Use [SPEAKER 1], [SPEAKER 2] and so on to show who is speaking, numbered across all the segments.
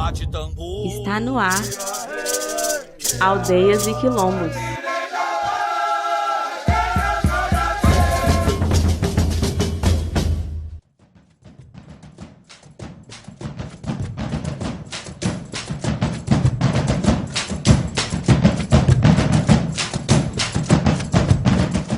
[SPEAKER 1] Está no ar, Aldeias e Quilombos.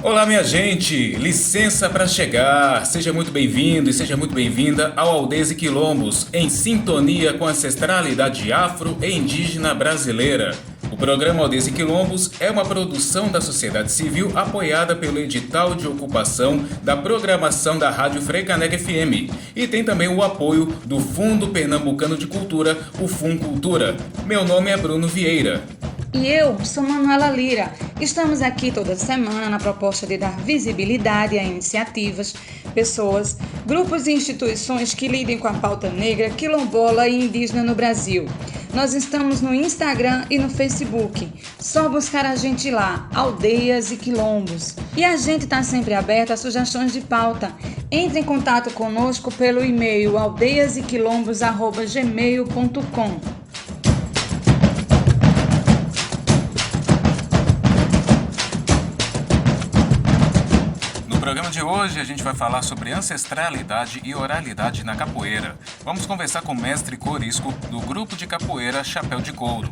[SPEAKER 2] Olá, minha gente! Licença para chegar! Seja muito bem-vindo e seja muito bem-vinda ao Aldeias e Quilombos, em sintonia com a ancestralidade afro e indígena brasileira. O programa Aldeias e Quilombos é uma produção da sociedade civil apoiada pelo edital de ocupação da programação da Rádio Freicaneca FM e tem também o apoio do Fundo Pernambucano de Cultura, o FUNCultura. Meu nome é Bruno Vieira.
[SPEAKER 3] E eu sou Manuela Lira. Estamos aqui toda semana na proposta de dar visibilidade a iniciativas, pessoas, grupos e instituições que lidem com a pauta negra, quilombola e indígena no Brasil. Nós estamos no Instagram e no Facebook. Só buscar a gente lá, Aldeias e Quilombos. E a gente está sempre aberto a sugestões de pauta. Entre em contato conosco pelo e-mail aldeiasequilombos@gmail.com.
[SPEAKER 2] No programa de hoje a gente vai falar sobre ancestralidade e oralidade na capoeira. Vamos conversar com o mestre Corisco do grupo de capoeira Chapéu de Couro.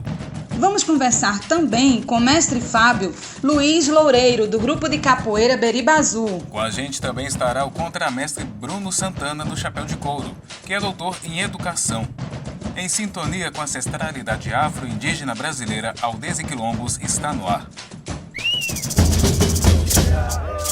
[SPEAKER 3] Vamos conversar também com o mestre Fábio Luiz Loureiro, do grupo de capoeira Beriba Azul.
[SPEAKER 2] Com a gente também estará o contramestre Bruno Santana, do Chapéu de Couro, que é doutor em educação. Em sintonia com a ancestralidade afro-indígena brasileira, Aldeias e Quilombos está no ar.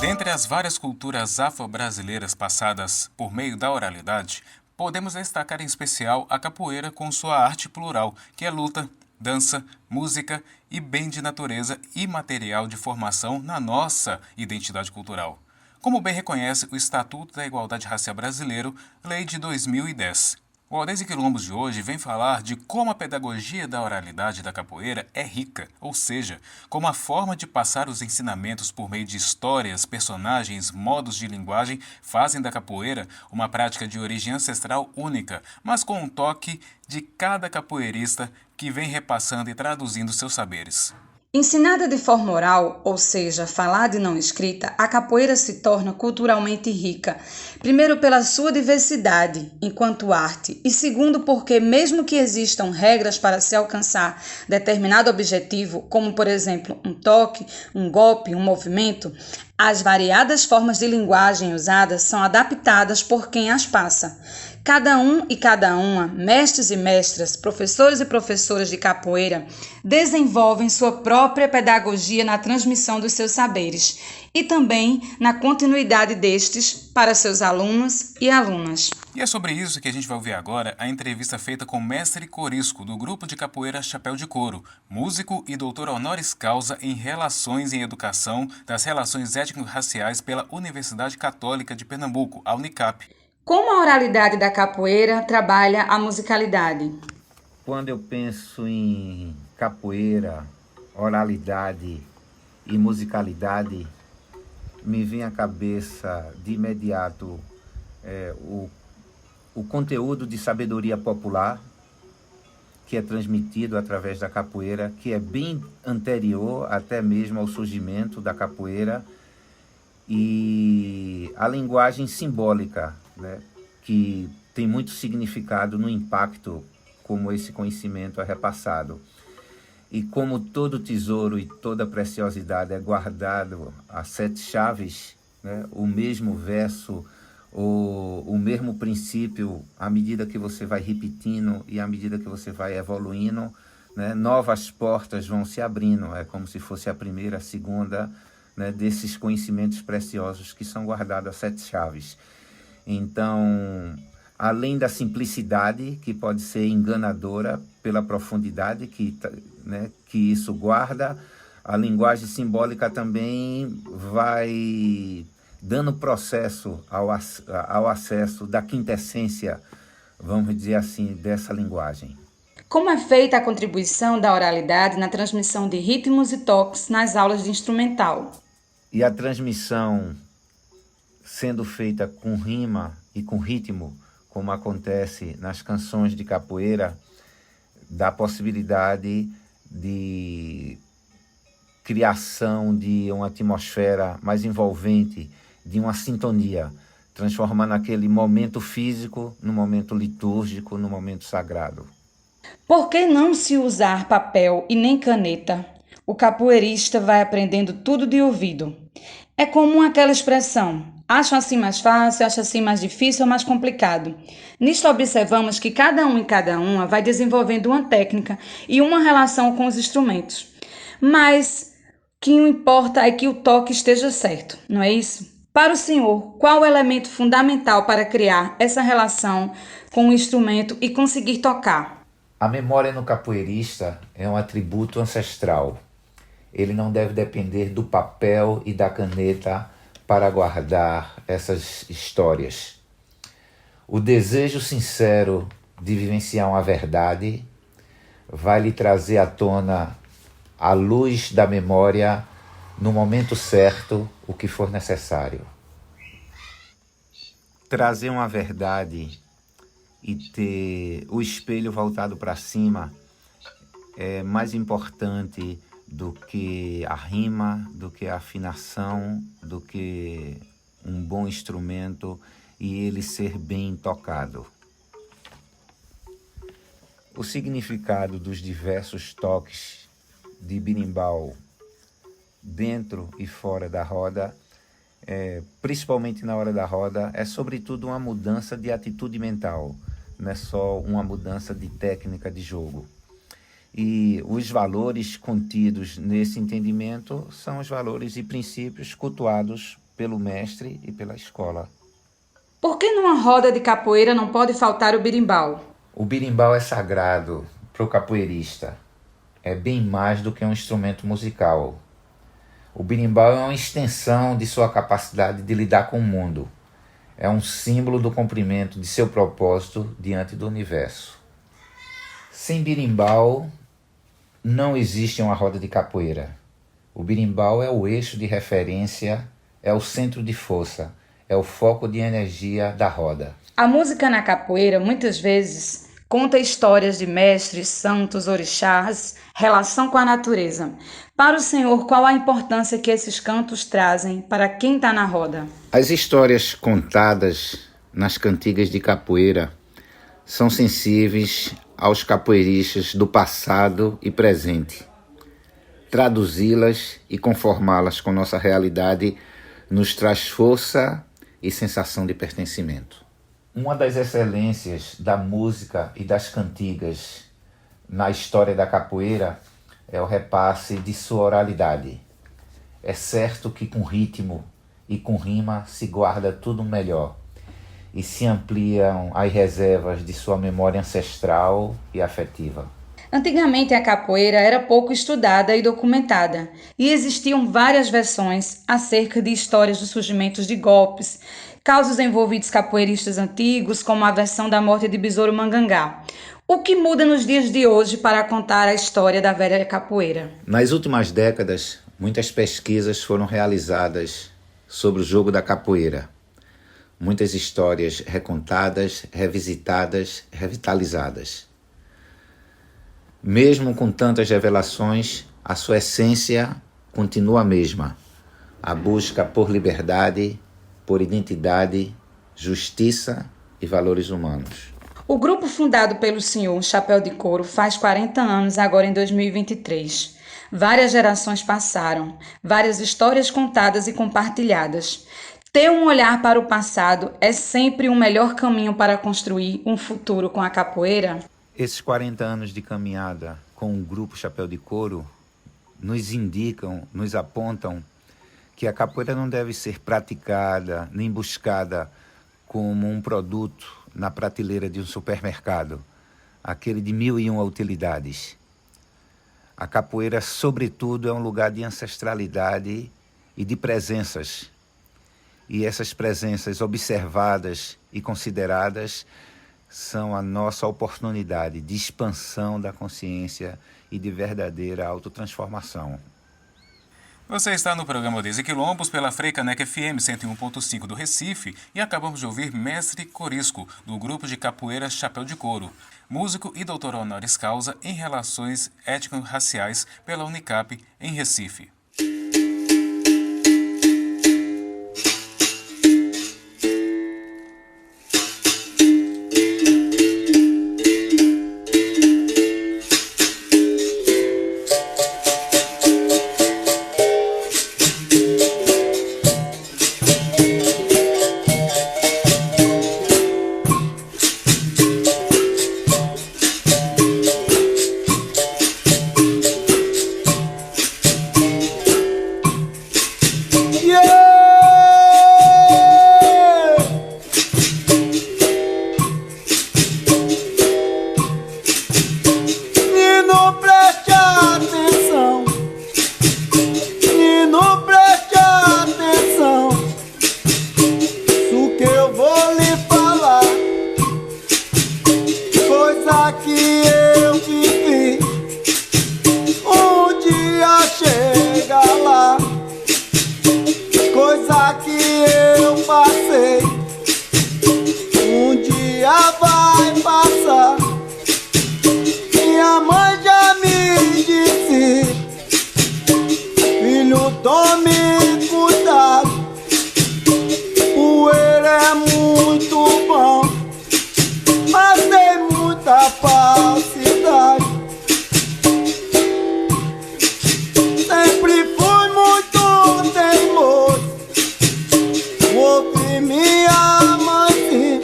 [SPEAKER 2] Dentre as várias culturas afro-brasileiras passadas por meio da oralidade, podemos destacar em especial a capoeira com sua arte plural, que é luta, dança, música e bem de natureza e material de formação na nossa identidade cultural. Como bem reconhece o Estatuto da Igualdade Racial Brasileiro, Lei de 2010. O Aldeias e Quilombos de hoje vem falar de como a pedagogia da oralidade da capoeira é rica, ou seja, como a forma de passar os ensinamentos por meio de histórias, personagens, modos de linguagem fazem da capoeira uma prática de origem ancestral única, mas com um toque de cada capoeirista que vem repassando e traduzindo seus saberes.
[SPEAKER 3] Ensinada de forma oral, ou seja, falada e não escrita, a capoeira se torna culturalmente rica. Primeiro, pela sua diversidade enquanto arte, e segundo, porque, mesmo que existam regras para se alcançar determinado objetivo, como, por exemplo, um toque, um golpe, um movimento, as variadas formas de linguagem usadas são adaptadas por quem as passa. Cada um e cada uma, mestres e mestras, professores e professoras de capoeira, desenvolvem sua própria pedagogia na transmissão dos seus saberes e também na continuidade destes para seus alunos e alunas.
[SPEAKER 2] E é sobre isso que a gente vai ouvir agora a entrevista feita com o mestre Corisco, do grupo de capoeira Chapéu de Couro, músico e doutor honoris causa em Relações em Educação das Relações Étnico-Raciais pela Universidade Católica de Pernambuco, a Unicap.
[SPEAKER 3] Como a oralidade da capoeira trabalha a musicalidade?
[SPEAKER 4] Quando eu penso em capoeira, oralidade e musicalidade, me vem à cabeça de imediato o conteúdo de sabedoria popular que é transmitido através da capoeira, que é bem anterior até mesmo ao surgimento da capoeira, e a linguagem simbólica, né, que tem muito significado no impacto como esse conhecimento é repassado. E como todo tesouro e toda preciosidade é guardado a 7 chaves, né, o mesmo verso, o mesmo princípio, à medida que você vai repetindo e à medida que você vai evoluindo, né, novas portas vão se abrindo. É como se fosse a primeira, a segunda, né, desses conhecimentos preciosos que são guardados a 7 chaves. Então, além da simplicidade, que pode ser enganadora pela profundidade que isso guarda, a linguagem simbólica também vai dando processo ao acesso da quintessência, vamos dizer assim, dessa linguagem.
[SPEAKER 3] Como é feita a contribuição da oralidade na transmissão de ritmos e toques nas aulas de instrumental?
[SPEAKER 4] E a transmissão sendo feita com rima e com ritmo, como acontece nas canções de capoeira, da possibilidade de criação de uma atmosfera mais envolvente, de uma sintonia, transformando aquele momento físico no momento litúrgico, no momento sagrado.
[SPEAKER 3] Por que não se usar papel e nem caneta? O capoeirista vai aprendendo tudo de ouvido. É comum aquela expressão: acho assim mais fácil, acho assim mais difícil ou mais complicado. Nisto observamos que cada um e cada uma vai desenvolvendo uma técnica e uma relação com os instrumentos. Mas o que importa é que o toque esteja certo, não é isso? Para o senhor, qual o elemento fundamental para criar essa relação com o instrumento e conseguir tocar?
[SPEAKER 4] A memória no capoeirista é um atributo ancestral. Ele não deve depender do papel e da caneta para guardar essas histórias. O desejo sincero de vivenciar uma verdade vai lhe trazer à tona a luz da memória no momento certo, o que for necessário. Trazer uma verdade e ter o espelho voltado para cima é mais importante do que a rima, do que a afinação, do que um bom instrumento e ele ser bem tocado. O significado dos diversos toques de berimbau dentro e fora da roda, principalmente na hora da roda, é sobretudo uma mudança de atitude mental, não é só uma mudança de técnica de jogo. E os valores contidos nesse entendimento são os valores e princípios cultuados pelo mestre e pela escola.
[SPEAKER 3] Por que numa roda de capoeira não pode faltar o berimbau?
[SPEAKER 4] O berimbau é sagrado para o capoeirista. É bem mais do que um instrumento musical. O berimbau é uma extensão de sua capacidade de lidar com o mundo. É um símbolo do cumprimento de seu propósito diante do universo. Sem berimbau, não existe uma roda de capoeira. O berimbau é o eixo de referência, é o centro de força, é o foco de energia da roda.
[SPEAKER 3] A música na capoeira, muitas vezes, conta histórias de mestres, santos, orixás, relação com a natureza. Para o senhor, qual a importância que esses cantos trazem para quem está na roda?
[SPEAKER 4] As histórias contadas nas cantigas de capoeira são sensíveis aos capoeiristas do passado e presente. Traduzi-las e conformá-las com nossa realidade nos traz força e sensação de pertencimento. Uma das excelências da música e das cantigas na história da capoeira é o repasse de sua oralidade. É certo que com ritmo e com rima se guarda tudo melhor e se ampliam as reservas de sua memória ancestral e afetiva.
[SPEAKER 3] Antigamente a capoeira era pouco estudada e documentada, e existiam várias versões acerca de histórias dos surgimentos de golpes, causos envolvidos capoeiristas antigos, como a versão da morte de Besouro Mangangá. O que muda nos dias de hoje para contar a história da velha capoeira?
[SPEAKER 4] Nas últimas décadas, muitas pesquisas foram realizadas sobre o jogo da capoeira. Muitas histórias recontadas, revisitadas, revitalizadas. Mesmo com tantas revelações, a sua essência continua a mesma. A busca por liberdade, por identidade, justiça e valores humanos.
[SPEAKER 3] O grupo fundado pelo senhor Chapéu de Couro faz 40 anos agora em 2023. Várias gerações passaram, várias histórias contadas e compartilhadas. Ter um olhar para o passado é sempre um melhor caminho para construir um futuro com a capoeira?
[SPEAKER 4] Esses 40 anos de caminhada com o grupo Chapéu de Couro nos indicam, nos apontam que a capoeira não deve ser praticada nem buscada como um produto na prateleira de um supermercado, aquele de 1001 utilidades. A capoeira, sobretudo, é um lugar de ancestralidade e de presenças. E essas presenças observadas e consideradas são a nossa oportunidade de expansão da consciência e de verdadeira autotransformação.
[SPEAKER 2] Você está no programa Desequilombos pela Freicaneca FM 101.5 do Recife e acabamos de ouvir Mestre Corisco, do grupo de capoeira Chapéu de Couro. músico e doutor honoris causa em Relações Étnico-Raciais pela Unicap, em Recife.
[SPEAKER 1] Tome cuidado, poeira é muito bom, mas tem muita falsidade. Sempre fui muito teimoso, ouvi minha mãe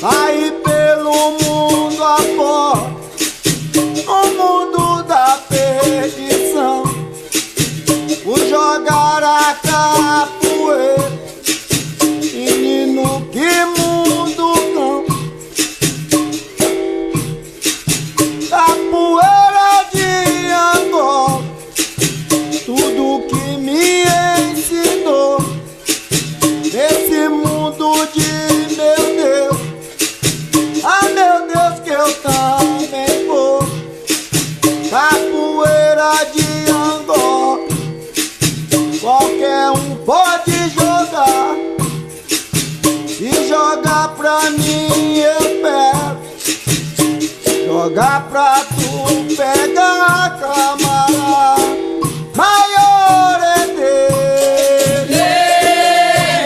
[SPEAKER 1] aí pelo mundo afora, o mundo da perdição. Vou jogar a capoeira, menino, que mundo não. Capoeira de Angola, tudo que me ensinou. Nesse mundo de meu Deus, ah meu Deus, que eu também vou. Capoeira de Angola, qualquer um pode jogar, e jogar pra mim eu pego, jogar pra tu pegar, camarada, maior é Deus.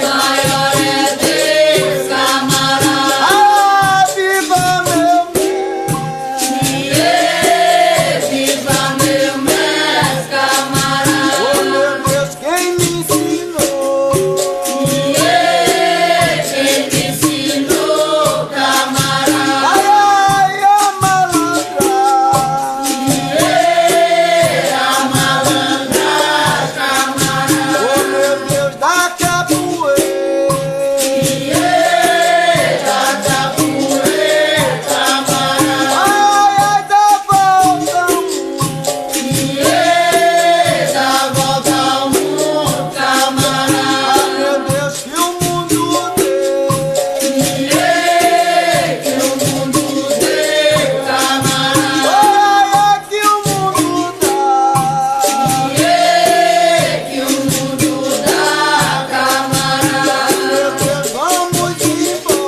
[SPEAKER 1] Maior é Deus, camarada. Ah, viva meu mestre, viva meu mestre, camarada. Oh meu Deus, quem me ensinou? Quem me ensinou, camarada? Ai, ai, a malandra. A malandra, camarada. Oh meu Deus, da capoeira. Da capoeira, camarada. Ai, ai, da volta ao mundo. Da volta ao mundo, camarada. Ah, meu Deus, que o mundo deu. Que o mundo deu, camarada. Ai, ai, que o mundo dá. Que o mundo dá, camarada. Meu Deus, vamos embora.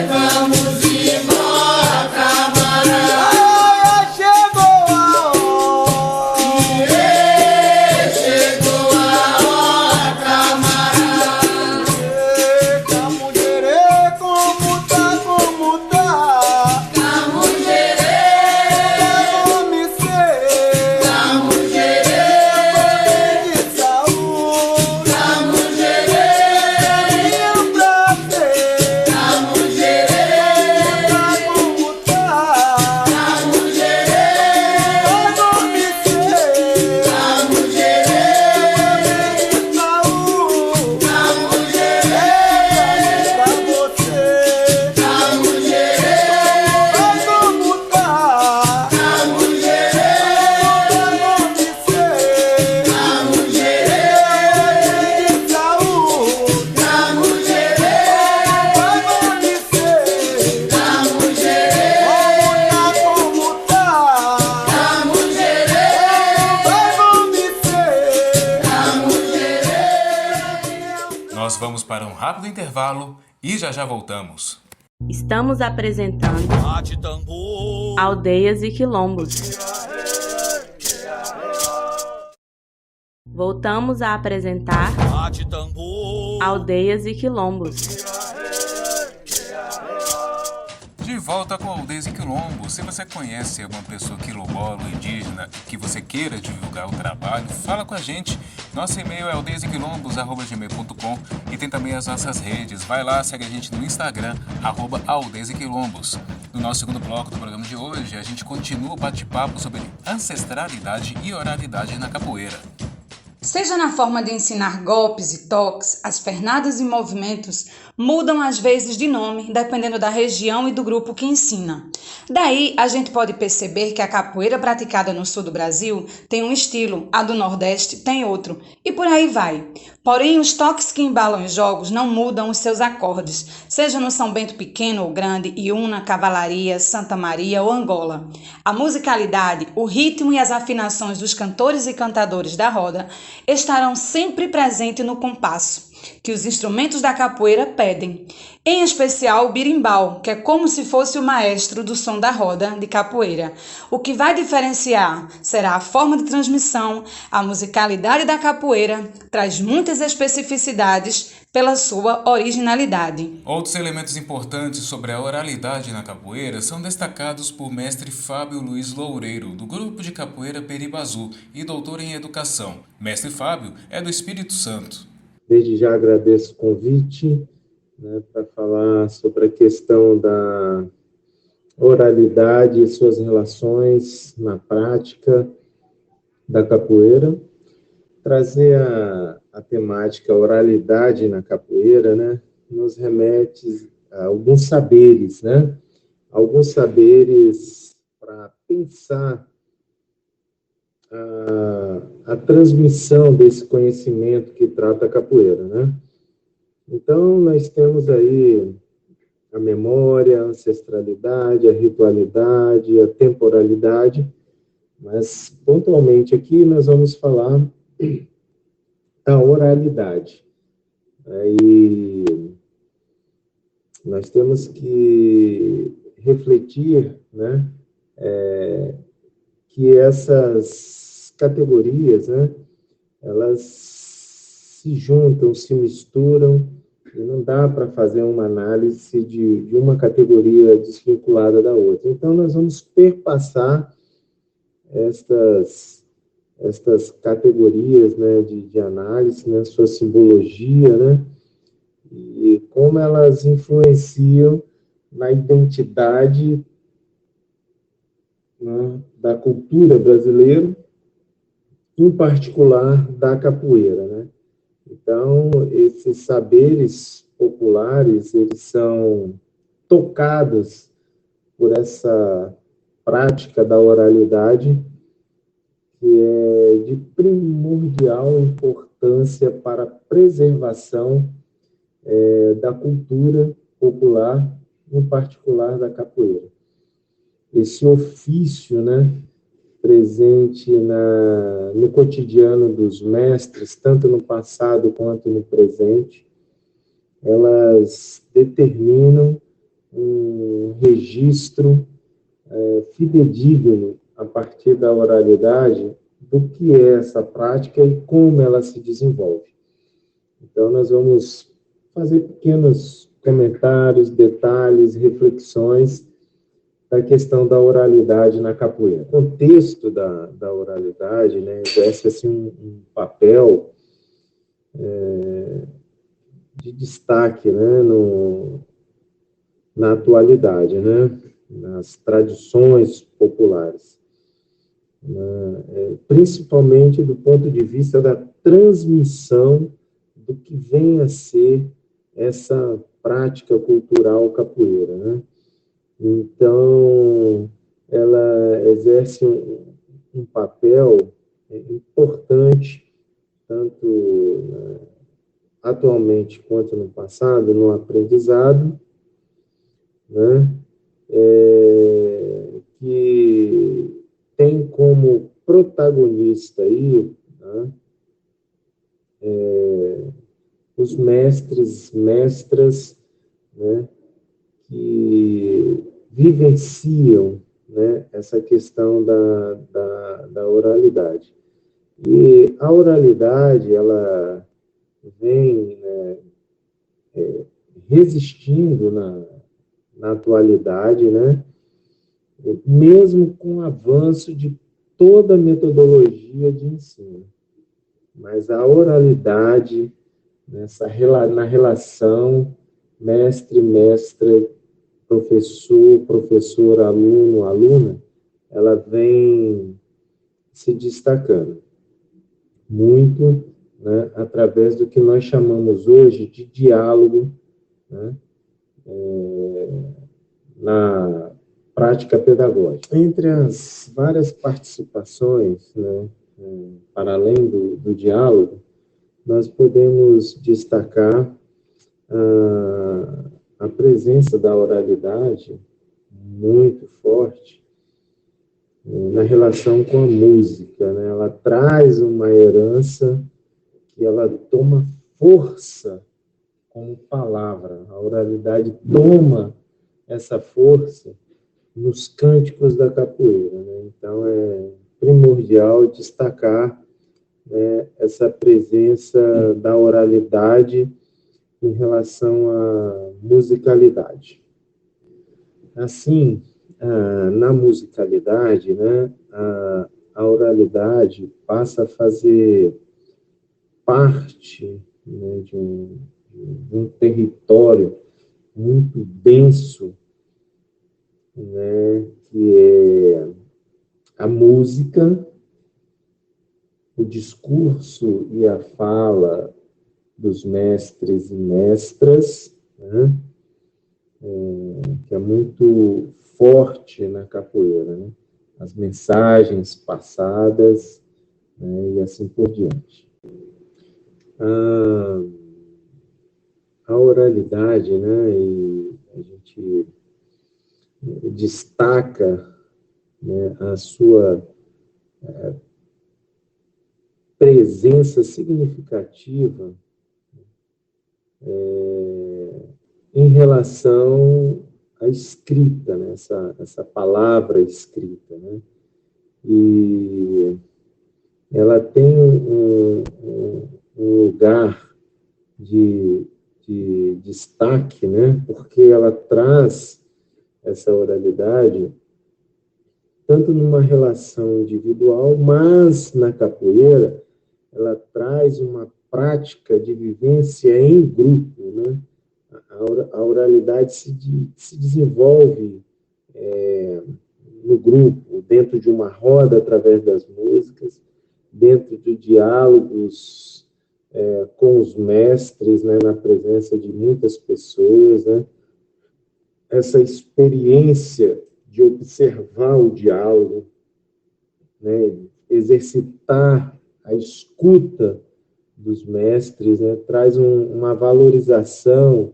[SPEAKER 1] Vamos embora, camarada. Ai, ai, chegou a hora. Chegou a hora, camarada. Camunherê, como tá, como tá? Camunherê, me ser. Camunherê, de saúde. Camunherê, meu prazer. Camunherê, como tá? Camunherê, me ser. Camunherê, de saúde. Camunherê, pra você. Camunherê, como tá? Camunherê, me ser. Camunherê, de saúde. Camunherê, me ser. Camunherê, como tá? Camunherê, me ser. Camunherê.
[SPEAKER 2] Nós vamos para um rápido intervalo e já já voltamos.
[SPEAKER 5] Estamos apresentando Aldeias e Quilombos. Voltamos a apresentar Aldeias e Quilombos.
[SPEAKER 2] De volta com Aldeias e Quilombos. Se você conhece alguma pessoa quilombola ou indígena que você queira divulgar o trabalho, fala com a gente. Nosso e-mail é aldeiasequilombos@gmail.com e tem também as nossas redes. Vai lá, segue a gente no Instagram, @aldeiasequilombos. No nosso segundo bloco do programa de hoje, a gente continua o bate-papo sobre ancestralidade e oralidade na capoeira.
[SPEAKER 3] Seja na forma de ensinar golpes e toques, as pernadas e movimentos mudam às vezes de nome, dependendo da região e do grupo que ensina. Daí, a gente pode perceber que a capoeira praticada no sul do Brasil tem um estilo, a do Nordeste tem outro, e por aí vai. Porém, os toques que embalam os jogos não mudam os seus acordes, seja no São Bento Pequeno ou Grande, Iuna, Cavalaria, Santa Maria ou Angola. A musicalidade, o ritmo e as afinações dos cantores e cantadores da roda estarão sempre presentes no compasso que os instrumentos da capoeira pedem, em especial o birimbau, que é como se fosse o maestro do som da roda de capoeira. O que vai diferenciar será a forma de transmissão. A musicalidade da capoeira traz muitas especificidades pela sua originalidade.
[SPEAKER 2] Outros elementos importantes sobre a oralidade na capoeira são destacados por mestre Fábio Luiz Loureiro, do grupo de capoeira Peribazu e doutor em educação. Mestre Fábio é do Espírito Santo.
[SPEAKER 6] Desde já agradeço o convite, para falar sobre a questão da oralidade e suas relações na prática da capoeira. Trazer a temática oralidade na capoeira, nos remete a alguns saberes, alguns saberes para pensar a transmissão desse conhecimento que trata a capoeira, Então, nós temos aí a memória, a ancestralidade, a ritualidade, a temporalidade, mas, pontualmente aqui, nós vamos falar da oralidade. Aí, nós temos que refletir, que essas categorias, elas se juntam, se misturam, e não dá para fazer uma análise de uma categoria desvinculada da outra. Então, nós vamos perpassar estas categorias de análise, sua simbologia, e como elas influenciam na identidade da cultura brasileira, em particular da capoeira, Então, esses saberes populares, eles são tocados por essa prática da oralidade, que é de primordial importância para a preservação da cultura popular, em particular da capoeira. Esse ofício, presente no cotidiano dos mestres, tanto no passado quanto no presente, elas determinam um registro fidedigno, a partir da oralidade, do que é essa prática e como ela se desenvolve. Então, nós vamos fazer pequenos comentários, detalhes, reflexões da questão da oralidade na capoeira. O contexto da oralidade, exerce assim, um papel de destaque na atualidade, nas tradições populares, principalmente do ponto de vista da transmissão do que vem a ser essa prática cultural capoeira, Então, ela exerce um papel importante, tanto atualmente quanto no passado, no aprendizado, que tem como protagonista aí os mestres, mestras, que vivenciam, né, essa questão da oralidade. E a oralidade, ela vem, né, resistindo na atualidade, né, mesmo com o avanço de toda a metodologia de ensino. Mas a oralidade, na relação mestre-mestra, professor, professor, aluno, aluna, ela vem se destacando muito, né, através do que nós chamamos hoje de diálogo, né, na prática pedagógica. Entre as várias participações, né, para além do diálogo, nós podemos destacar a presença da oralidade muito forte na relação com a música, né? Ela traz uma herança que ela toma força como palavra. A oralidade toma essa força nos cânticos da capoeira, né? Então, é primordial destacar, né, essa presença da oralidade em relação à musicalidade. Assim, na musicalidade, né, a oralidade passa a fazer parte, né, de um território muito denso, né, que é a música, o discurso e a fala dos mestres e mestras, né, que é muito forte na capoeira, né, as mensagens passadas, né, e assim por diante. A oralidade, né, e a gente destaca, né, a sua presença significativa em relação à escrita, né, essa palavra escrita, né, e ela tem um lugar de destaque, né, porque ela traz essa oralidade tanto numa relação individual, mas na capoeira ela traz uma prática de vivência em grupo, né? A oralidade se desenvolve no grupo, dentro de uma roda, através das músicas, dentro de diálogos com os mestres, né, na presença de muitas pessoas, né? Essa experiência de observar o diálogo, né, exercitar a escuta dos mestres, né, traz uma valorização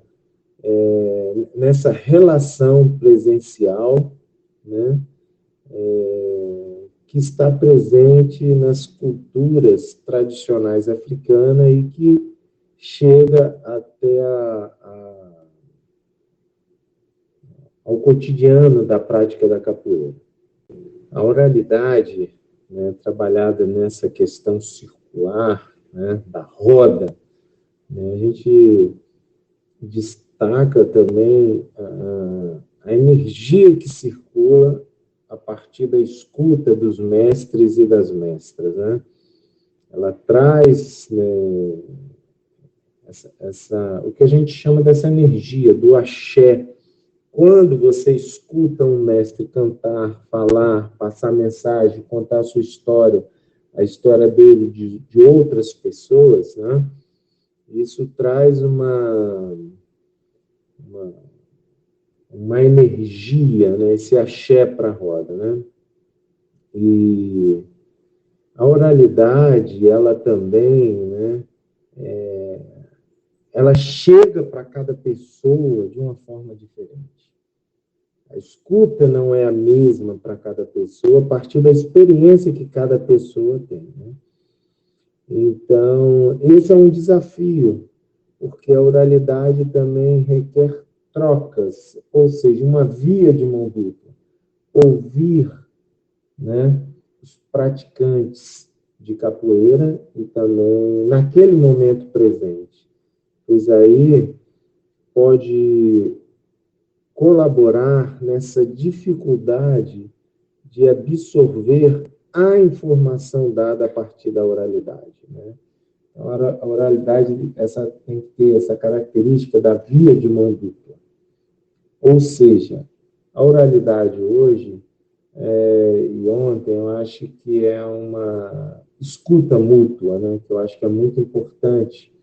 [SPEAKER 6] nessa relação presencial, né, que está presente nas culturas tradicionais africanas e que chega até ao cotidiano da prática da capoeira. A oralidade, né, trabalhada nessa questão circular, né, da roda, né, a gente destaca também a energia que circula a partir da escuta dos mestres e das mestras, né? Ela traz, né, o que a gente chama dessa energia, do axé. Quando você escuta um mestre cantar, falar, passar mensagem, contar a sua história, a história dele de outras pessoas, né? Isso traz uma energia, né? Esse axé para a roda, né? E a oralidade, ela também, né, ela chega para cada pessoa de uma forma diferente. A escuta não é a mesma para cada pessoa, a partir da experiência que cada pessoa tem, né? Então, esse é um desafio, porque a oralidade também requer trocas, ou seja, uma via de mão dupla. Ouvir, né, os praticantes de capoeira e também naquele momento presente. Pois aí pode colaborar nessa dificuldade de absorver a informação dada a partir da oralidade, né? A oralidade tem que ter essa característica da via de mão dupla. Ou seja, a oralidade hoje, e ontem, eu acho que é uma escuta mútua, né? Que eu acho que é muito importante,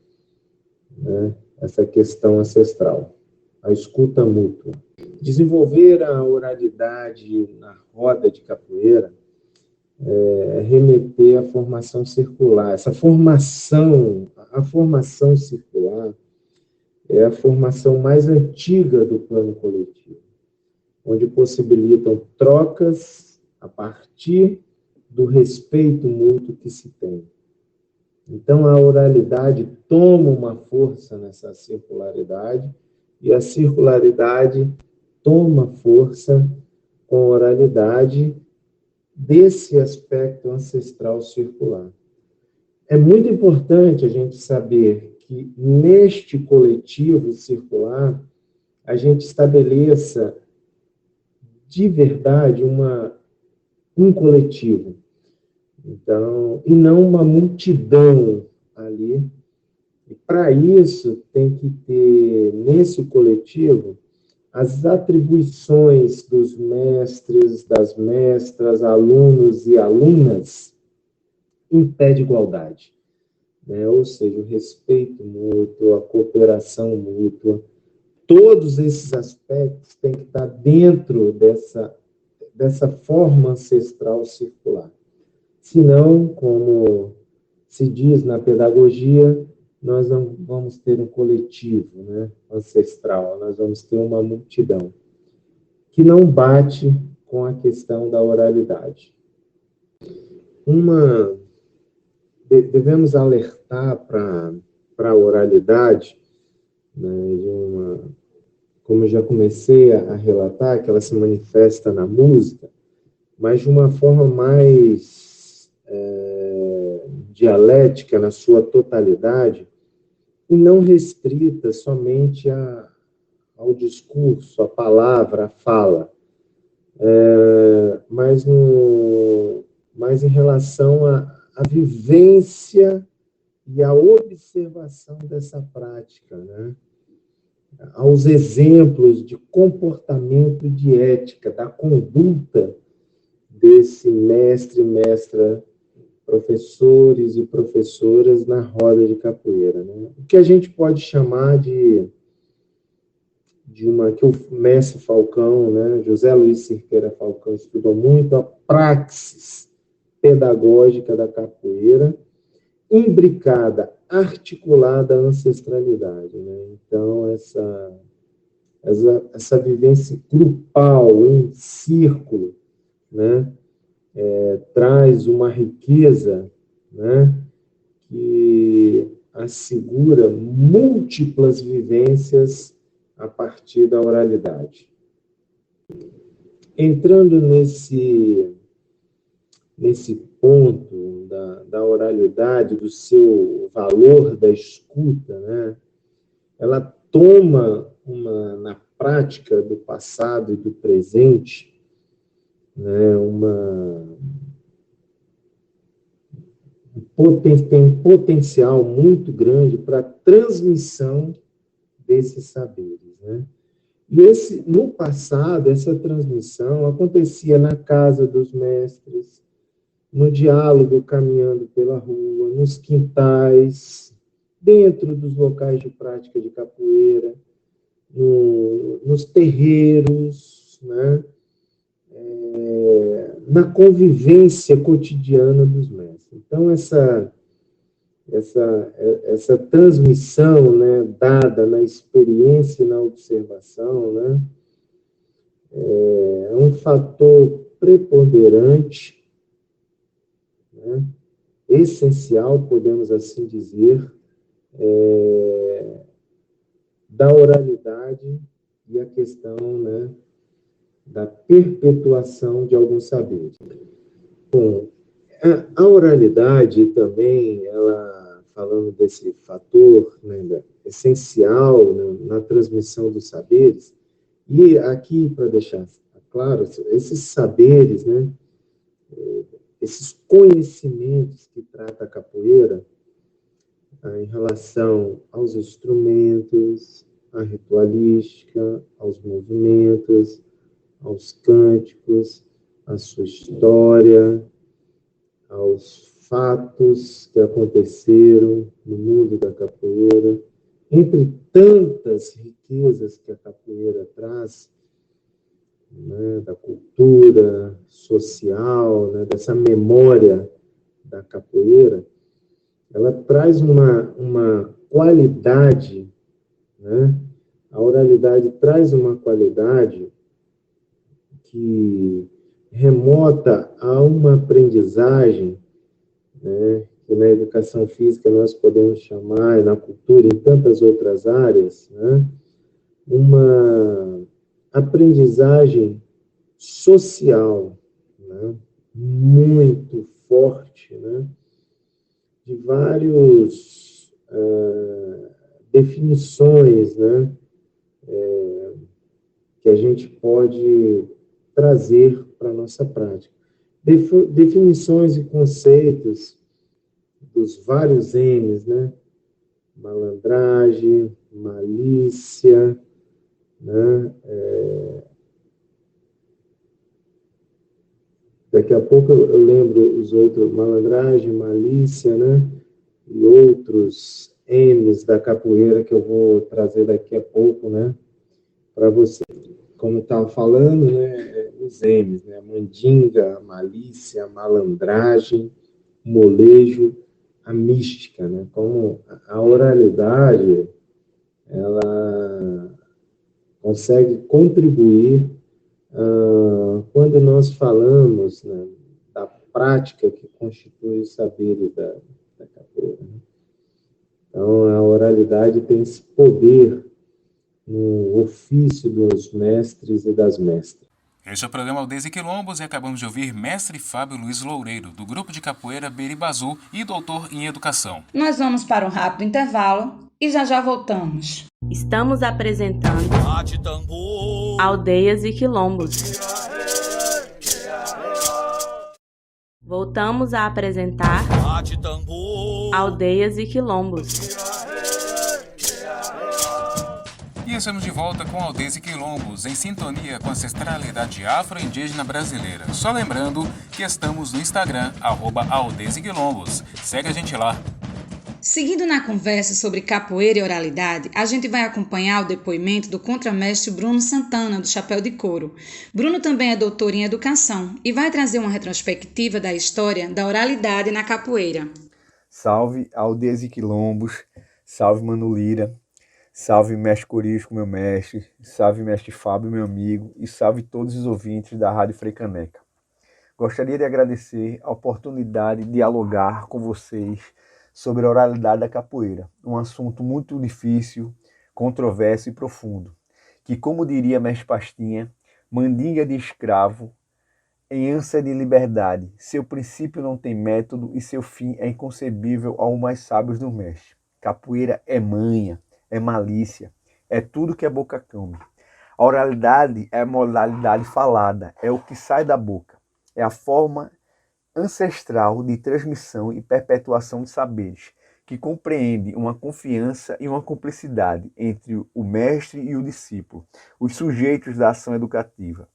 [SPEAKER 6] né? Essa questão ancestral, a escuta mútua. Desenvolver a oralidade na roda de capoeira remeter à formação circular. A formação circular é a formação mais antiga do plano coletivo, onde possibilitam trocas a partir do respeito mútuo que se tem. Então, a oralidade toma uma força nessa circularidade e a circularidade toma força com a oralidade desse aspecto ancestral circular. É muito importante a gente saber que neste coletivo circular a gente estabeleça de verdade um coletivo. Então, e não uma multidão ali. E para isso tem que ter nesse coletivo as atribuições dos mestres, das mestras, alunos e alunas em pé de igualdade, né? Ou seja, o respeito mútuo, a cooperação mútua, todos esses aspectos têm que estar dentro dessa forma ancestral circular. Senão, como se diz na pedagogia, nós não vamos ter um coletivo, né, ancestral, nós vamos ter uma multidão, que não bate com a questão da oralidade. Devemos alertar para a oralidade, né, como eu já comecei a relatar, que ela se manifesta na música, mas de uma forma mais dialética na sua totalidade, e não restrita somente ao discurso, à palavra, à fala, mas em relação à vivência e à observação dessa prática, né? Aos exemplos de comportamento e de ética, da conduta desse mestre e mestra, professores e professoras na roda de capoeira, né? O que a gente pode chamar de uma que o mestre Falcão, né, José Luiz Cerqueira Falcão, estudou muito, a praxis pedagógica da capoeira, imbricada, articulada à ancestralidade, né? Então, essa vivência grupal, em círculo, né, traz uma riqueza, né, que assegura múltiplas vivências a partir da oralidade. Entrando nesse ponto da oralidade, do seu valor da escuta, né, ela toma na prática do passado e do presente, né, tem um potencial muito grande para a transmissão desses saberes, né? E no passado, essa transmissão acontecia na casa dos mestres, no diálogo caminhando pela rua, nos quintais, dentro dos locais de prática de capoeira, nos terreiros, né? Na convivência cotidiana dos mestres. Então, essa transmissão, né, dada na experiência e na observação, né, é um fator preponderante, né, essencial, podemos assim dizer, da oralidade e a questão, né, da perpetuação de alguns saberes. Bom, a oralidade também, ela, falando desse fator, né, essencial, né, na transmissão dos saberes, e aqui, para deixar claro, esses saberes, né, esses conhecimentos que trata a capoeira, em relação aos instrumentos, à ritualística, aos movimentos, aos cânticos, à sua história, aos fatos que aconteceram no mundo da capoeira, entre tantas riquezas que a capoeira traz, né, da cultura social, né, dessa memória da capoeira, ela traz uma qualidade, né? A oralidade traz uma qualidade que remota a uma aprendizagem, né, que na educação física nós podemos chamar, e na cultura, em tantas outras áreas, né, uma aprendizagem social, né, muito forte, né, de várias definições, né, que a gente pode trazer para a nossa prática. Definições e conceitos dos vários M's, né? Malandragem, malícia, né? Daqui a pouco eu lembro os outros, malandragem, malícia, né? E outros M's da capoeira que eu vou trazer daqui a pouco, né? Para você. Como estava falando, né? Os M's, né? Mandinga, malícia, malandragem, molejo, a mística, né? Como a oralidade, ela consegue contribuir quando nós falamos, né, da prática que constitui os saberes da capoeira. Né? Então, a oralidade tem esse poder no ofício dos mestres e das mestras.
[SPEAKER 2] Este é o programa Aldeias e Quilombos e acabamos de ouvir Mestre Fábio Luiz Loureiro, do Grupo de Capoeira Beribazu e doutor em Educação.
[SPEAKER 3] Nós vamos para um rápido intervalo e já voltamos.
[SPEAKER 5] Estamos apresentando Aldeias e Quilombos. Voltamos a apresentar Aldeias e Quilombos.
[SPEAKER 2] E estamos de volta com Aldeias e Quilombos, em sintonia com a ancestralidade afro-indígena brasileira. Só lembrando que estamos no Instagram, @Aldeias e Quilombos. Segue a gente lá.
[SPEAKER 3] Seguindo na conversa sobre capoeira e oralidade, a gente vai acompanhar o depoimento do contramestre Bruno Santana, do Chapéu de Couro. Bruno também é doutor em educação e vai trazer uma retrospectiva da história da oralidade na capoeira.
[SPEAKER 7] Salve Aldeias e Quilombos, salve Mano Lira, salve mestre Corisco, meu mestre, salve mestre Fábio, meu amigo, e salve todos os ouvintes da Rádio Freicaneca. Gostaria de agradecer a oportunidade de dialogar com vocês sobre a oralidade da capoeira, um assunto muito difícil, controverso e profundo, que, como diria mestre Pastinha, mandinga de escravo em ânsia de liberdade, seu princípio não tem método e seu fim é inconcebível aos mais sábios do mestre. Capoeira é manha, é malícia, é tudo que a boca come. A oralidade é a modalidade falada, é o que sai da boca, é a forma ancestral de transmissão e perpetuação de saberes, que compreende uma confiança e uma cumplicidade entre o mestre e o discípulo, os sujeitos da ação educativa.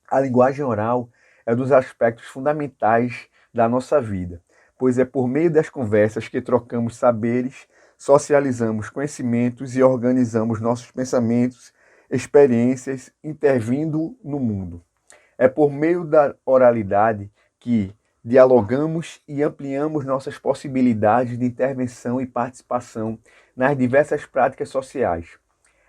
[SPEAKER 7] A linguagem oral é um dos aspectos fundamentais da nossa vida, pois é por meio das conversas que trocamos saberes, socializamos conhecimentos e organizamos nossos pensamentos, experiências, intervindo no mundo. É por meio da oralidade que dialogamos e ampliamos nossas possibilidades de intervenção e participação nas diversas práticas sociais.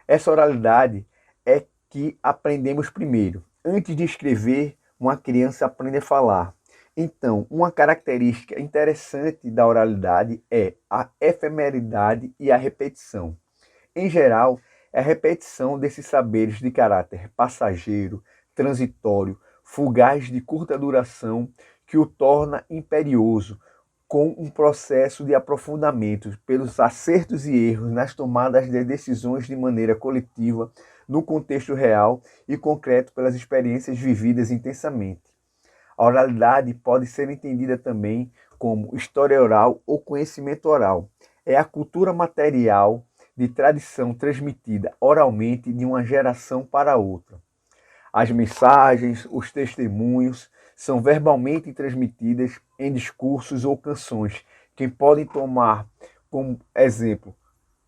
[SPEAKER 7] Essa oralidade é que aprendemos primeiro. Antes de escrever, uma criança aprende a falar. Então, uma característica interessante da oralidade é a efemeridade e a repetição. Em geral, é a repetição desses saberes de caráter passageiro, transitório, fugaz de curta duração, que o torna imperioso, com um processo de aprofundamento pelos acertos e erros nas tomadas de decisões de maneira coletiva, no contexto real e concreto pelas experiências vividas intensamente. A oralidade pode ser entendida também como história oral ou conhecimento oral. É a cultura material de tradição transmitida oralmente de uma geração para outra. As mensagens, os testemunhos são verbalmente transmitidas em discursos ou canções, que podem tomar como exemplo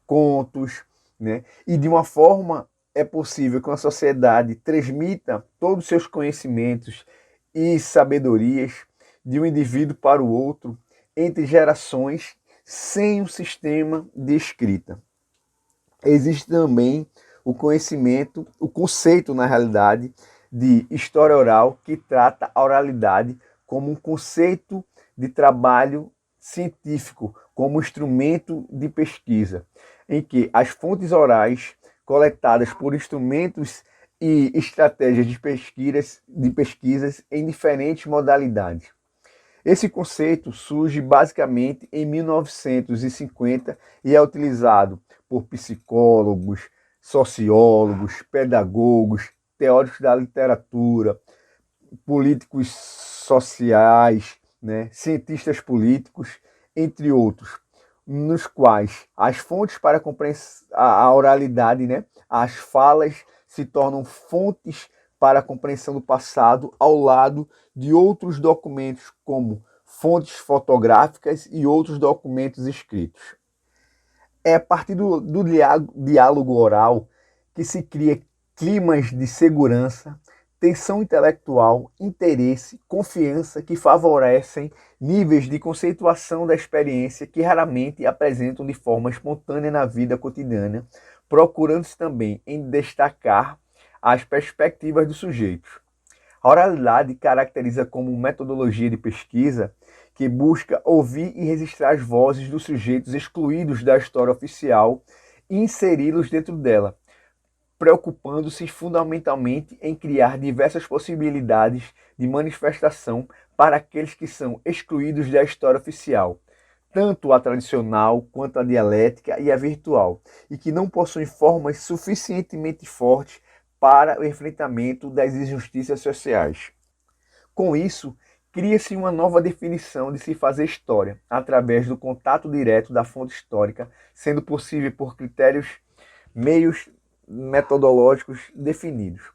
[SPEAKER 7] contos, né? E de uma forma é possível que uma sociedade transmita todos os seus conhecimentos e sabedorias de um indivíduo para o outro entre gerações sem um sistema de escrita. Existe também o conceito, na realidade, de história oral, que trata a oralidade como um conceito de trabalho científico, como instrumento de pesquisa, em que as fontes orais coletadas por instrumentos e estratégias de pesquisas em diferentes modalidades. Esse conceito surge basicamente em 1950 e é utilizado por psicólogos, sociólogos, pedagogos, teóricos da literatura, políticos sociais, né, cientistas políticos, entre outros, nos quais as fontes para a oralidade, né, as falas se tornam fontes para a compreensão do passado ao lado de outros documentos, como fontes fotográficas e outros documentos escritos. É a partir do diálogo oral que se cria climas de segurança, tensão intelectual, interesse, confiança que favorecem níveis de conceituação da experiência que raramente apresentam de forma espontânea na vida cotidiana, procurando-se também em destacar as perspectivas dos sujeitos. A oralidade caracteriza como metodologia de pesquisa que busca ouvir e registrar as vozes dos sujeitos excluídos da história oficial e inseri-los dentro dela, preocupando-se fundamentalmente em criar diversas possibilidades de manifestação para aqueles que são excluídos da história oficial, tanto a tradicional quanto a dialética e a virtual, e que não possuem formas suficientemente fortes para o enfrentamento das injustiças sociais. Com isso, cria-se uma nova definição de se fazer história, através do contato direto da fonte histórica, sendo possível por meios metodológicos definidos.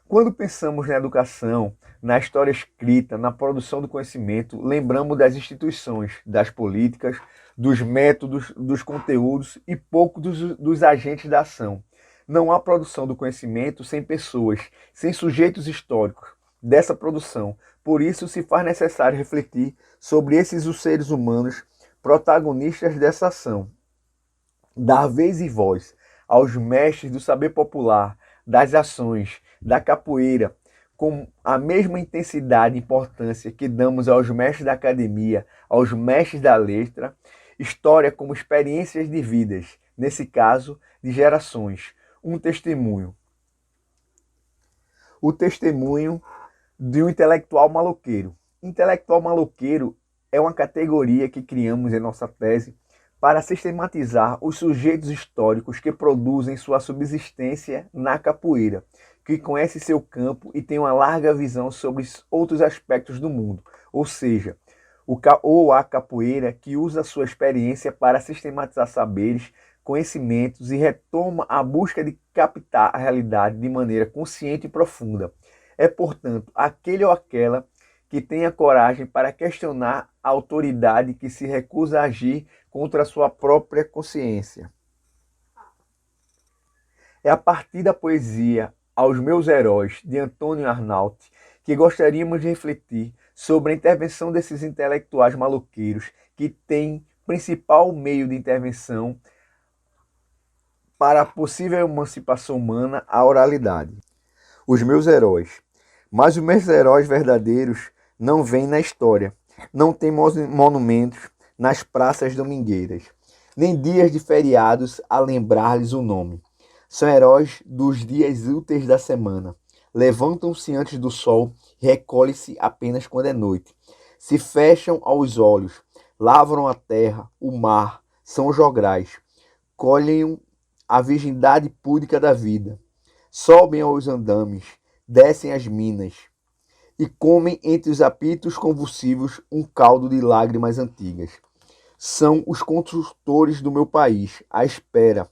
[SPEAKER 7] Quando pensamos na educação, na história escrita, na produção do conhecimento, lembramos das instituições, das políticas, dos métodos, dos conteúdos e pouco dos agentes da ação. Não há produção do conhecimento sem pessoas, sem sujeitos históricos dessa produção. Por isso se faz necessário refletir sobre esses os seres humanos protagonistas dessa ação. Dar vez e voz aos mestres do saber popular, das ações, da capoeira, com a mesma intensidade e importância que damos aos mestres da academia, aos mestres da letra, história como experiências de vidas, nesse caso, de gerações, um testemunho. O testemunho de um intelectual maloqueiro. Intelectual maloqueiro é uma categoria que criamos em nossa tese para sistematizar os sujeitos históricos que produzem sua subsistência na capoeira, que conhece seu campo e tem uma larga visão sobre outros aspectos do mundo, ou seja, a capoeira que usa sua experiência para sistematizar saberes, conhecimentos e retoma a busca de captar a realidade de maneira consciente e profunda. É, portanto, aquele ou aquela que tem a coragem para questionar a autoridade que se recusa a agir contra a sua própria consciência. É a partir da poesia Aos Meus Heróis, de Antônio Arnaut, que gostaríamos de refletir sobre a intervenção desses intelectuais maloqueiros que têm principal meio de intervenção para a possível emancipação humana, a oralidade. Os meus heróis. Mas os meus heróis verdadeiros não vêm na história, não tem monumentos nas praças domingueiras, nem dias de feriados a lembrar-lhes o nome. São heróis dos dias úteis da semana. Levantam-se antes do sol, recolhem-se apenas quando é noite. Se fecham aos olhos, lavram a terra, o mar, são jograis. Colhem a virgindade púdica da vida. Sobem aos andames, descem as minas e comem entre os apitos convulsivos um caldo de lágrimas antigas. São os construtores do meu país, à espera,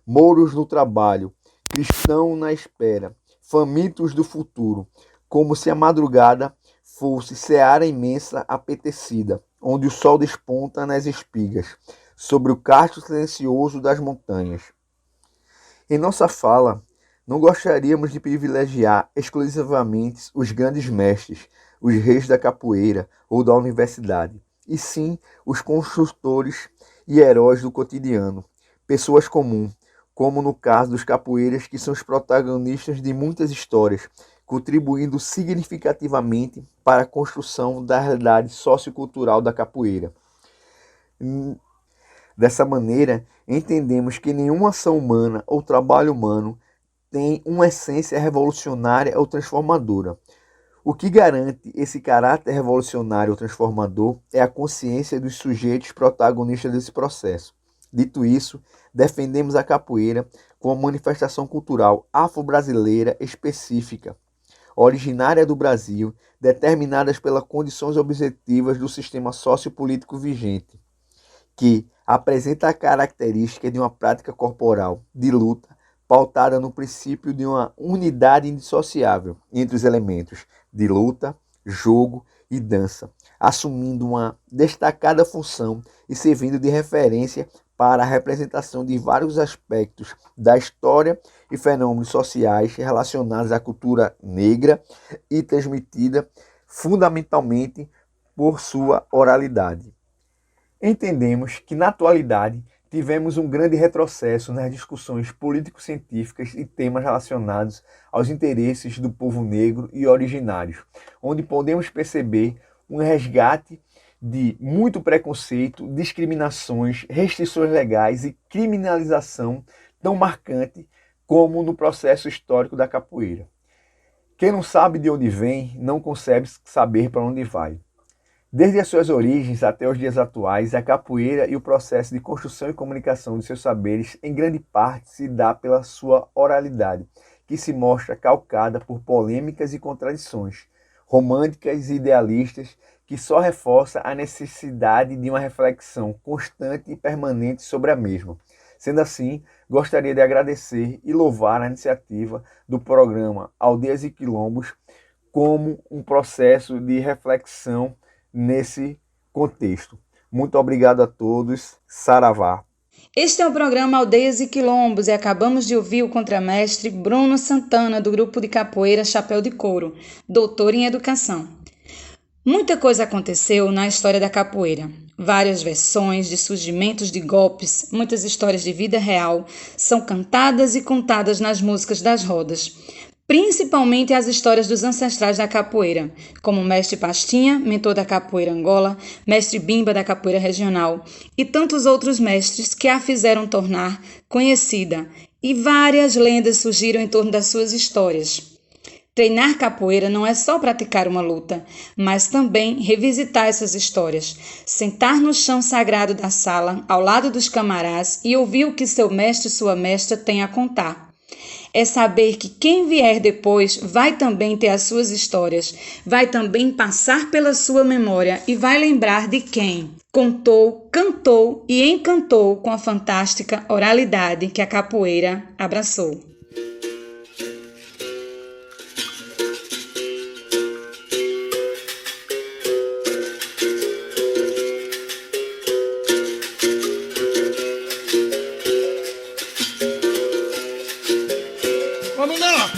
[SPEAKER 7] mouros no trabalho, cristãos na espera, famintos do futuro, como se a madrugada fosse seara imensa apetecida, onde o sol desponta nas espigas, sobre o casto silencioso das montanhas. Em nossa fala, não gostaríamos de privilegiar exclusivamente os grandes mestres, os reis da capoeira ou da universidade, e sim os construtores e heróis do cotidiano, pessoas comuns, como no caso dos capoeiras, que são os protagonistas de muitas histórias, contribuindo significativamente para a construção da realidade sociocultural da capoeira. Dessa maneira, entendemos que nenhuma ação humana ou trabalho humano tem uma essência revolucionária ou transformadora. O que garante esse caráter revolucionário ou transformador é a consciência dos sujeitos protagonistas desse processo. Dito isso, defendemos a capoeira como manifestação cultural afro-brasileira específica, originária do Brasil, determinadas pelas condições objetivas do sistema sociopolítico vigente, que apresenta a característica de uma prática corporal de luta pautada no princípio de uma unidade indissociável entre os elementos de luta, jogo e dança, assumindo uma destacada função e servindo de referência para a representação de vários aspectos da história e fenômenos sociais relacionados à cultura negra e transmitida fundamentalmente por sua oralidade. Entendemos que, na atualidade, tivemos um grande retrocesso nas discussões político-científicas e temas relacionados aos interesses do povo negro e originários, onde podemos perceber um resgate de muito preconceito, discriminações, restrições legais e criminalização tão marcante como no processo histórico da capoeira. Quem não sabe de onde vem, não consegue saber para onde vai. Desde as suas origens até os dias atuais, a capoeira e o processo de construção e comunicação de seus saberes, em grande parte, se dá pela sua oralidade, que se mostra calcada por polêmicas e contradições, românticas e idealistas, que só reforça a necessidade de uma reflexão constante e permanente sobre a mesma. Sendo assim, gostaria de agradecer e louvar a iniciativa do programa Aldeias e Quilombos como um processo de reflexão nesse contexto. Muito obrigado a todos. Saravá.
[SPEAKER 3] Este é o programa Aldeias e Quilombos e acabamos de ouvir o contramestre Bruno Santana, do grupo de capoeira Chapéu de Couro, doutor em educação. Muita coisa aconteceu na história da capoeira. Várias versões de surgimentos de golpes, muitas histórias de vida real são cantadas e contadas nas músicas das rodas, principalmente as histórias dos ancestrais da capoeira, como Mestre Pastinha, mentor da capoeira Angola, Mestre Bimba da capoeira regional e tantos outros mestres que a fizeram tornar conhecida, e várias lendas surgiram em torno das suas histórias. Treinar capoeira não é só praticar uma luta, mas também revisitar essas histórias, sentar no chão sagrado da sala, ao lado dos camarás e ouvir o que seu mestre e sua mestra têm a contar. É saber que quem vier depois vai também ter as suas histórias, vai também passar pela sua memória e vai lembrar de quem contou, cantou e encantou com a fantástica oralidade que a capoeira abraçou.
[SPEAKER 1] Vamos lá!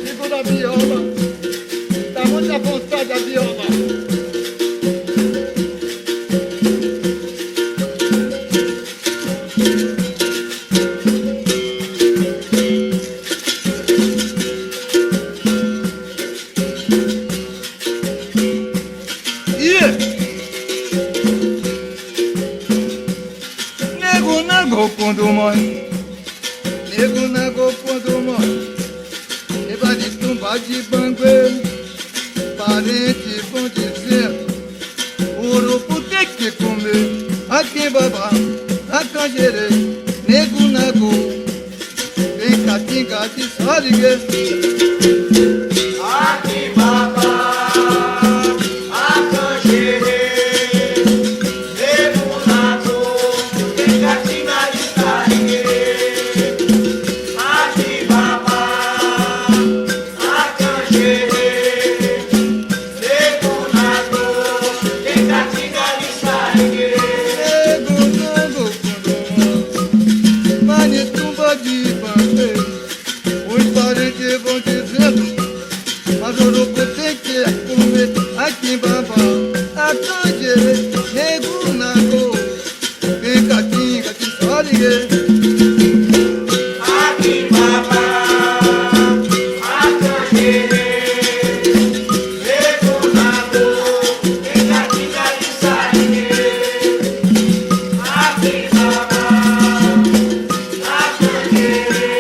[SPEAKER 1] Segura a viola, dá muita vontade a viola.
[SPEAKER 8] nagô quando morre, nego nagô quando morre, leva de tumba de bangueiro, parente vão dizer, o urubu tem que comer, aqui babá, a canjerê, nego nagô, vem catinga de saligue.
[SPEAKER 1] Aqui babá, a canjerê, nego nagô, tem catinga de saligue. Aqui babá, a canjerê, nego nagô, tem catinga de saligue.
[SPEAKER 8] Nego nagô quando morre, manitumba de bandeira, os parentes vão dizendo, mas o urubu tem que comer, aqui babá, a canjerê, nego nagô, vem catinga de saligue.
[SPEAKER 1] Aqui babá, a canjerê, nego nagô, tem catinga de saligue. Aqui babá, a canjerê,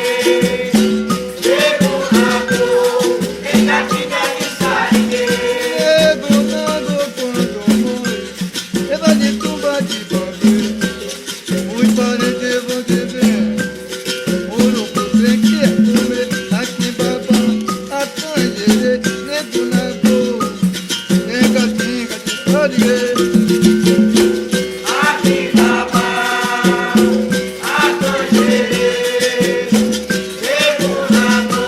[SPEAKER 1] nego nagô, tem catinga de saligue.
[SPEAKER 8] Nego nagô quando morre, leva de tumba de bandeira, os parentes vão dizer, o urubu tem que comer, aqui babá, a canjerê, nego nagô, tem catinga de saligue.
[SPEAKER 1] Aqui babá, a canjerê, nego nagô,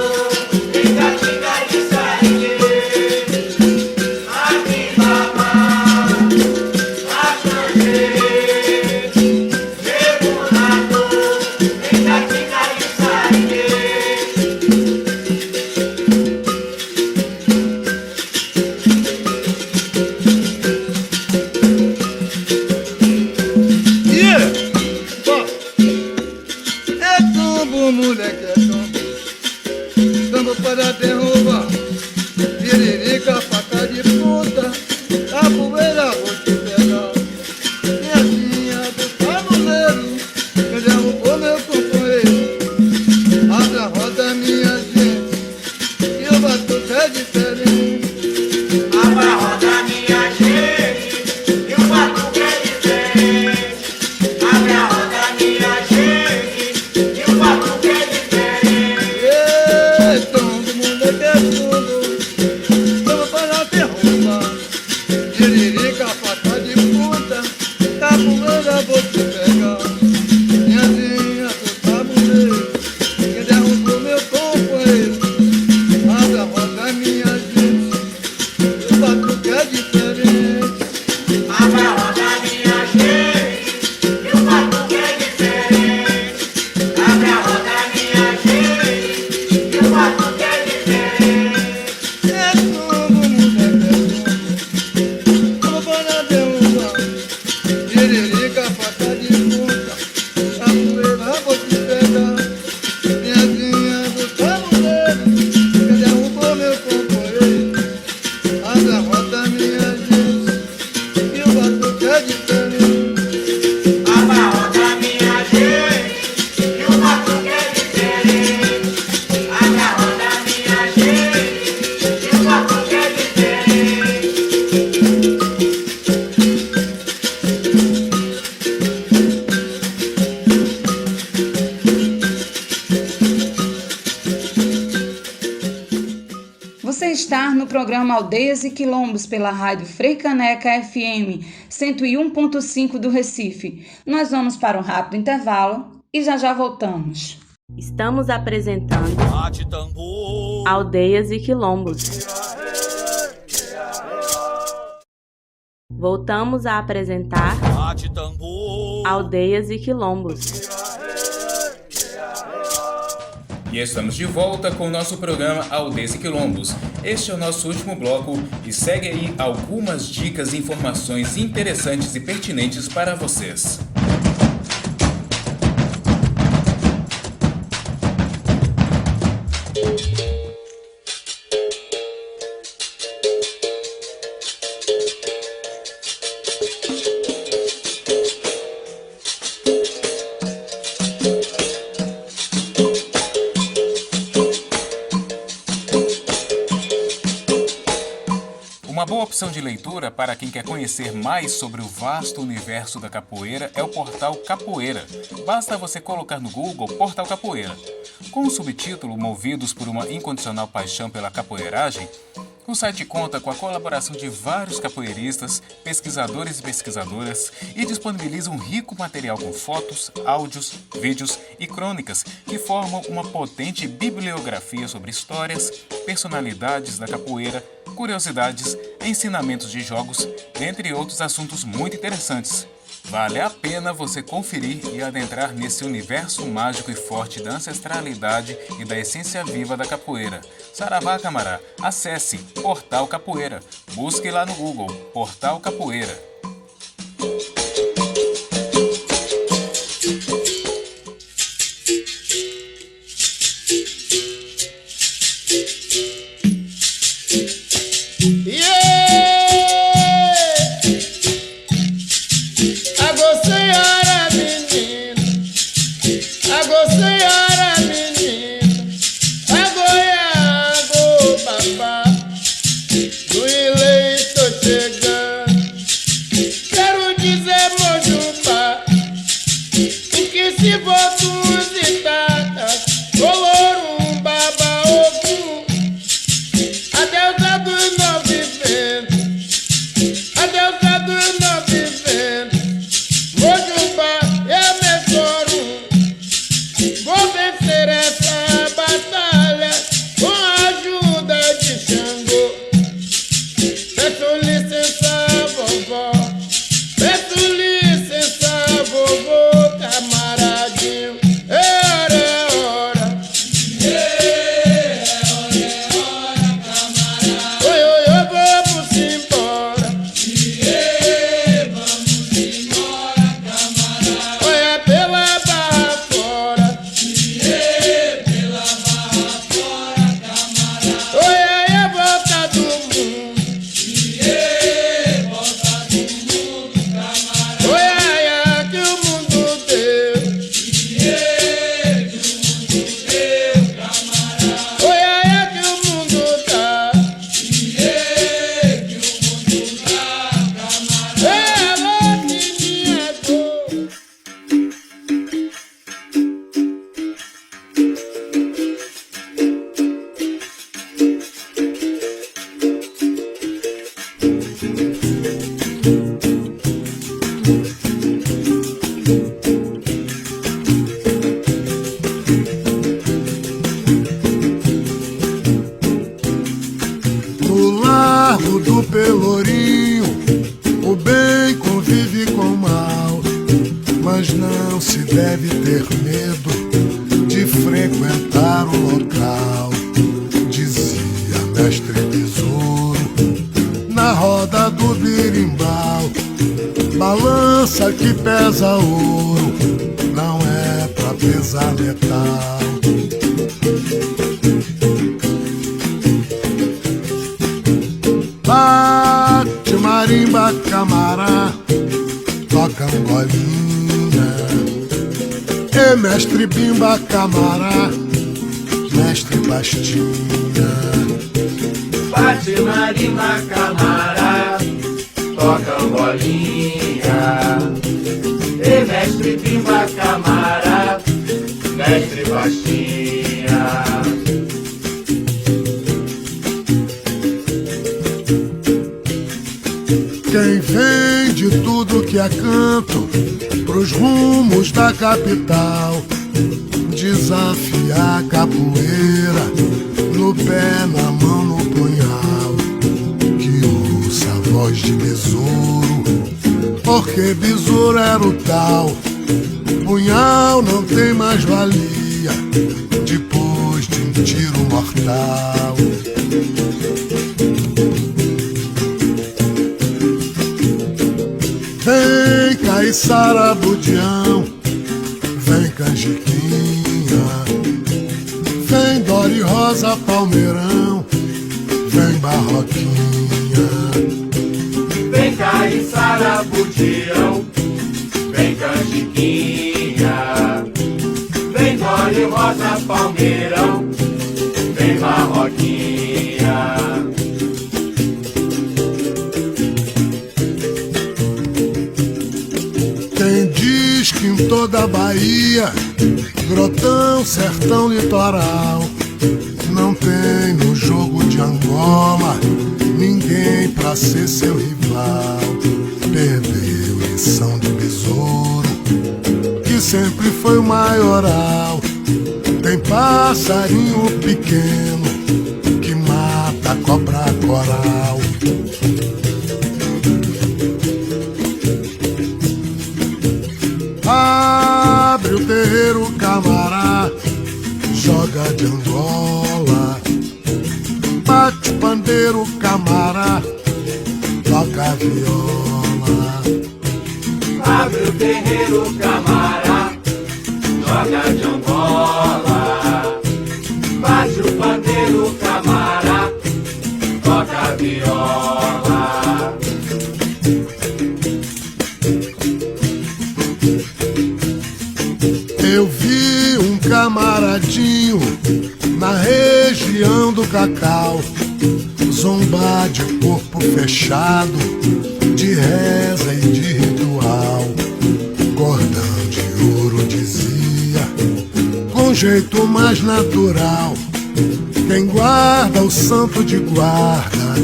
[SPEAKER 1] tem catinga de saligue. Aqui babá, a canjerê, nego nagô, tem catinga de saligue.
[SPEAKER 8] Yeah! Bom, é tombo, moleque, é tombo. Tombo para derrubar. Tiririca, faca de ponta. A poeira vou te pegar. Minha do tabuleiro. Eu derrubou meu companheiro. Abre a roda, minha gente. E o batuque é diferente.
[SPEAKER 1] Abra a roda, minha gente, e o batuque é diferente. Abre a roda, minha gente, e o batuque é diferente.
[SPEAKER 8] Ei, tombo, moleque, é tombo. Tombo para derrubar. Tiririca, faca de ponta. Capoeira, vou te pegar. Minhazinha do tabuleiro. Que derrubou meu companheiro. Abre a roda, minha gente. O batuque é diferente.
[SPEAKER 1] Abra a roda, minha gente, e o batuque é diferente. Abre a roda, minha gente, e o batuque é diferente.
[SPEAKER 8] É tombo, moleque, é tombo. Tombo para derrubar. Tiririca, faca de ponta. Capoeira, vou te pegar. Minhazinha do tabuleiro. Que derrubou meu companheiro. Abre a roda, minha gente. E o batuque é diferente.
[SPEAKER 1] Abra a roda, minha gente, e o batuque é diferente. Abre a roda, minha gente, e o batuque é diferente.
[SPEAKER 3] Você está no programa Aldeias e Quilombos pela Rádio Freicaneca FM 101.5 do Recife. Nós vamos para um rápido intervalo e já voltamos.
[SPEAKER 5] Estamos apresentando Aldeias e Quilombos. Voltamos a apresentar Aldeias e Quilombos.
[SPEAKER 2] E estamos de volta com o nosso programa Aldeias e Quilombos. Este é o nosso último bloco e segue aí algumas dicas e informações interessantes e pertinentes para vocês. boa opção de leitura para quem quer conhecer mais sobre o vasto universo da capoeira é o Portal Capoeira. Basta você colocar no Google Portal Capoeira. Com o subtítulo Movidos por uma Incondicional Paixão pela Capoeiragem, o site conta com a colaboração de vários capoeiristas, pesquisadores e pesquisadoras e disponibiliza um rico material com fotos, áudios, vídeos e crônicas que formam uma potente bibliografia sobre histórias, personalidades da capoeira, curiosidades, ensinamentos de jogos, dentre outros assuntos muito interessantes. Vale a pena você conferir e adentrar nesse universo mágico e forte da ancestralidade e da essência viva da capoeira. Saravá, camará, acesse Portal Capoeira. Busque lá no Google Portal Capoeira.
[SPEAKER 9] Balança que pesa ouro, não é pra pesar metal. Bate marimba, camará, toca angolinha. E mestre bimba, camará, mestre pastinha.
[SPEAKER 1] Bate marimba, camará, toca bolinha. E mestre bimba, camará, mestre pastinha.
[SPEAKER 9] Quem vem de tudo que é canto pros rumos da capital, desafiar a capoeira, no pé, na mão, no punhal, que ouça a voz de besouro, porque besouro era o tal. Punhal não tem mais valia depois de um tiro mortal. Vem Caiçara Budião, vem Canjiquinha, vem Dori Rosa Palmeirão, vem Barroquinha.
[SPEAKER 1] Vem Caiçara Budião, vem Canjiquinha, vem Dori Rosa Palmeirão, vem Barroquinha.
[SPEAKER 9] diz que em toda a Bahia, Grotão, sertão, litoral, não tem no jogo de Angola ninguém pra ser seu rival. Perdeu lição de besouro, que sempre foi o maioral. Tem passarinho pequeno que mata a cobra coral. Abre o terreiro, camará, joga de Angola. Bate o pandeiro, camará, toca viola.
[SPEAKER 1] Abre o terreiro, camará, joga de Angola. Bate o pandeiro, camará, toca viola.
[SPEAKER 9] Eu vi um camaradinho na região do Cacau zombar de corpo fechado, de reza e de ritual. Cordão de ouro dizia, com jeito mais natural: quem guarda o santo de guarda,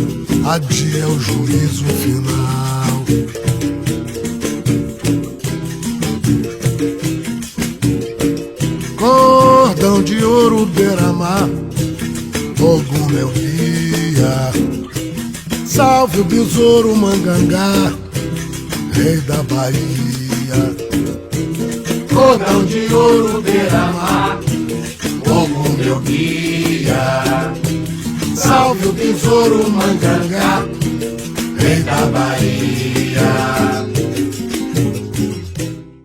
[SPEAKER 9] adia o juízo final. Cordão de ouro, beira-mar, Ogum meu guia. Salve o besouro Mangangá, rei da Bahia.
[SPEAKER 1] Cordão de ouro, beira-mar, Ogum meu guia. Salve o besouro Mangangá, rei da Bahia.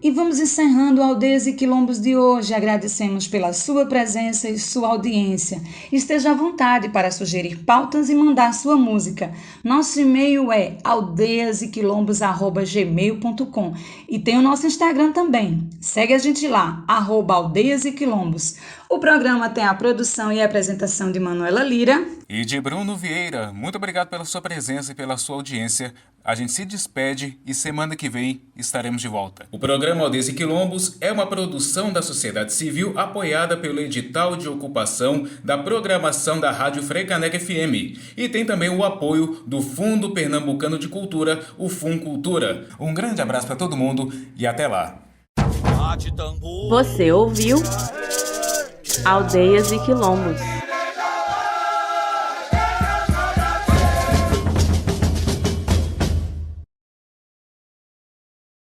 [SPEAKER 3] E vamos encerrando o Aldeias e Quilombos de hoje. Agradecemos pela sua presença e sua audiência. Esteja à vontade para sugerir pautas e mandar sua música. Nosso e-mail é aldeiasequilombos@gmail.com e tem o nosso Instagram também. Segue a gente lá, @aldeiasequilombos. O programa tem a produção e a apresentação de Manuela Lira
[SPEAKER 2] e de Bruno Vieira. Muito obrigado pela sua presença e pela sua audiência. A gente se despede e semana que vem estaremos de volta. O programa Aldeias e Quilombos é uma produção da sociedade civil apoiada pelo edital de ocupação da programação da Rádio Freicaneca FM e tem também o apoio do Fundo Pernambucano de Cultura, o FUNCultura. Um grande abraço para todo mundo e até lá.
[SPEAKER 5] Você ouviu Aldeias e Quilombos.